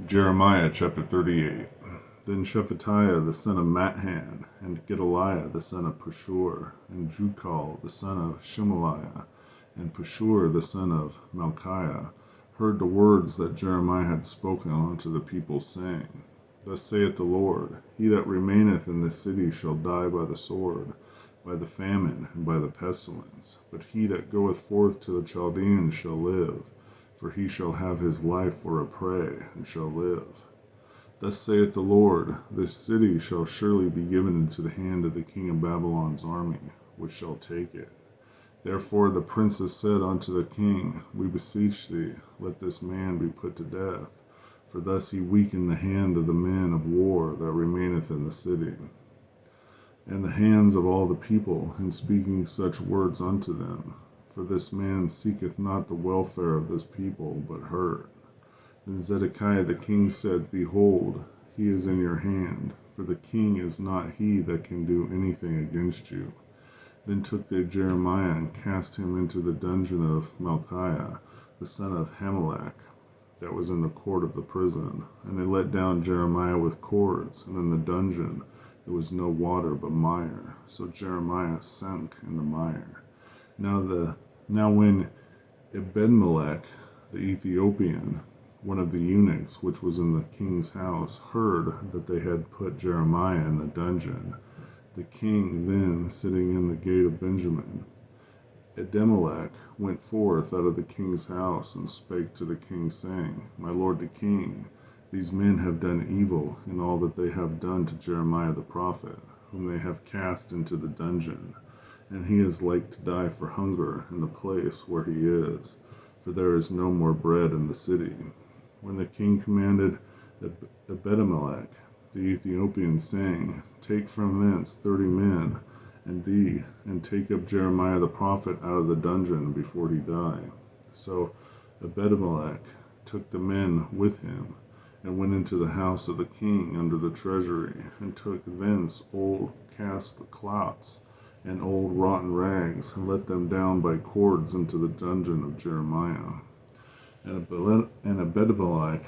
Jeremiah chapter 38. Then Shephatiah the son of Mathan, and Gedaliah the son of Pashur, and Jukal the son of Shemaliah, and Pashur the son of Malchiah, heard the words that Jeremiah had spoken unto the people, saying, Thus saith the Lord, He that remaineth in this city shall die by the sword, by the famine, and by the pestilence. But he that goeth forth to the Chaldeans shall live, for he shall have his life for a prey, and shall live. Thus saith the Lord, This city shall surely be given into the hand of the king of Babylon's army, which shall take it. Therefore the princes said unto the king, We beseech thee, let this man be put to death, for thus he weakened the hand of the men of war that remaineth in the city, and the hands of all the people, in speaking such words unto them. For this man seeketh not the welfare of this people, but hurt. Then Zedekiah the king said, Behold, he is in your hand, for the king is not he that can do anything against you. Then took they Jeremiah, and cast him into the dungeon of Malchiah, the son of Hamelech, that was in the court of the prison. And they let down Jeremiah with cords, and in the dungeon there was no water but mire. So Jeremiah sank in the mire. Now when Ebedmelech the Ethiopian, one of the eunuchs which was in the king's house, heard that they had put Jeremiah in the dungeon, the king then sitting in the gate of Benjamin, Edemelech went forth out of the king's house, and spake to the king, saying, My lord the king, these men have done evil in all that they have done to Jeremiah the prophet, whom they have cast into the dungeon. And he is like to die for hunger in the place where he is, for there is no more bread in the city. When the king commanded Ebedmelech the Ethiopian, saying, Take from thence 30 men, and thee, and take up Jeremiah the prophet out of the dungeon before he die. So Ebedmelech took the men with him, and went into the house of the king under the treasury, and took thence old cast cloths, and old rotten rags, and let them down by cords into the dungeon of Jeremiah. And Ebedmelech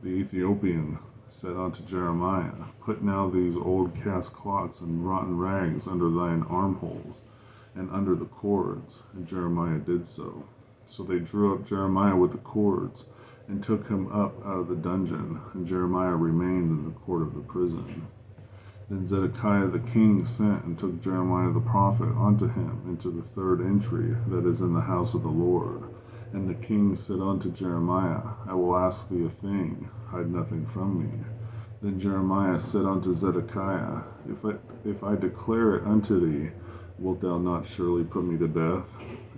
the Ethiopian said unto Jeremiah, Put now these old cast cloths and rotten rags under thine armholes, and under the cords. And Jeremiah did so. So they drew up Jeremiah with the cords, and took him up out of the dungeon, and Jeremiah remained in the court of the prison. Then Zedekiah the king sent and took Jeremiah the prophet unto him into the third entry that is in the house of the Lord. And the king said unto Jeremiah, I will ask thee a thing, hide nothing from me. Then Jeremiah said unto Zedekiah, If I declare it unto thee, wilt thou not surely put me to death?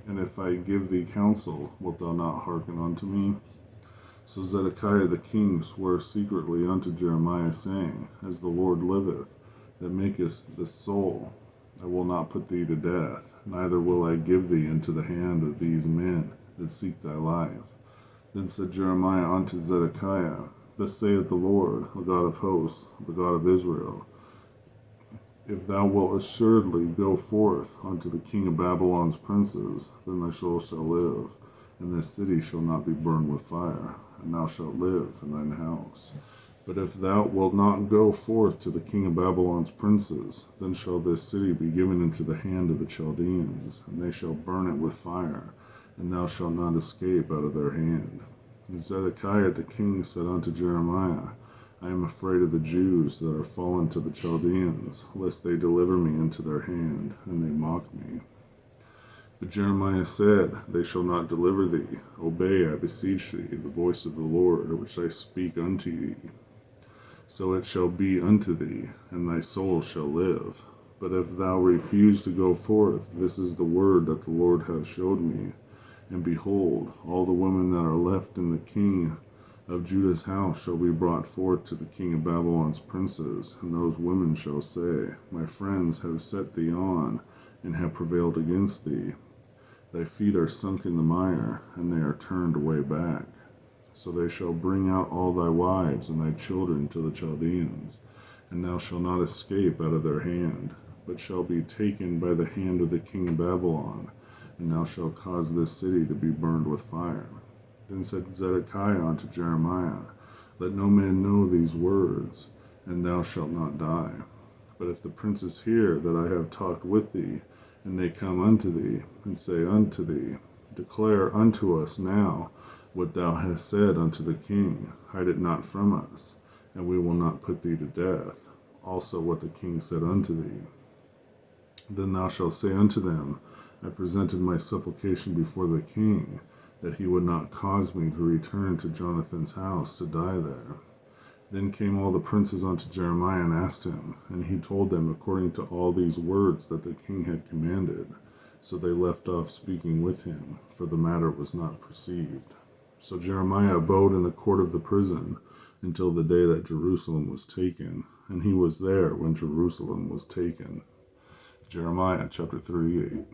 And if I give thee counsel, wilt thou not hearken unto me? So Zedekiah the king swore secretly unto Jeremiah, saying, As the Lord liveth, that makest the soul, I will not put thee to death, neither will I give thee into the hand of these men that seek thy life. Then said Jeremiah unto Zedekiah, Thus saith the Lord, the God of hosts, the God of Israel, If thou wilt assuredly go forth unto the king of Babylon's princes, then thy soul shall live, and this city shall not be burned with fire, and thou shalt live in thine house. But if thou wilt not go forth to the king of Babylon's princes, then shall this city be given into the hand of the Chaldeans, and they shall burn it with fire, and thou shalt not escape out of their hand. And Zedekiah the king said unto Jeremiah, I am afraid of the Jews that are fallen to the Chaldeans, lest they deliver me into their hand, and they mock me. But Jeremiah said, They shall not deliver thee. Obey, I beseech thee, the voice of the Lord, which I speak unto thee. So it shall be unto thee, and thy soul shall live. But if thou refuse to go forth, this is the word that the Lord hath showed me. And behold, all the women that are left in the king of Judah's house shall be brought forth to the king of Babylon's princes, and those women shall say, My friends have set thee on, and have prevailed against thee. Thy feet are sunk in the mire, and they are turned away back. So they shall bring out all thy wives and thy children to the Chaldeans, and thou shalt not escape out of their hand, but shall be taken by the hand of the king of Babylon, and thou shalt cause this city to be burned with fire. Then said Zedekiah unto Jeremiah, Let no man know these words, and thou shalt not die. But if the princes hear that I have talked with thee, and they come unto thee, and say unto thee, Declare unto us now what thou hast said unto the king, hide it not from us, and we will not put thee to death. Also what the king said unto thee. Then thou shalt say unto them, I presented my supplication before the king, that he would not cause me to return to Jonathan's house to die there. Then came all the princes unto Jeremiah and asked him, and he told them according to all these words that the king had commanded. So they left off speaking with him, for the matter was not perceived. So Jeremiah abode in the court of the prison until the day that Jerusalem was taken, and he was there when Jerusalem was taken. Jeremiah chapter 38.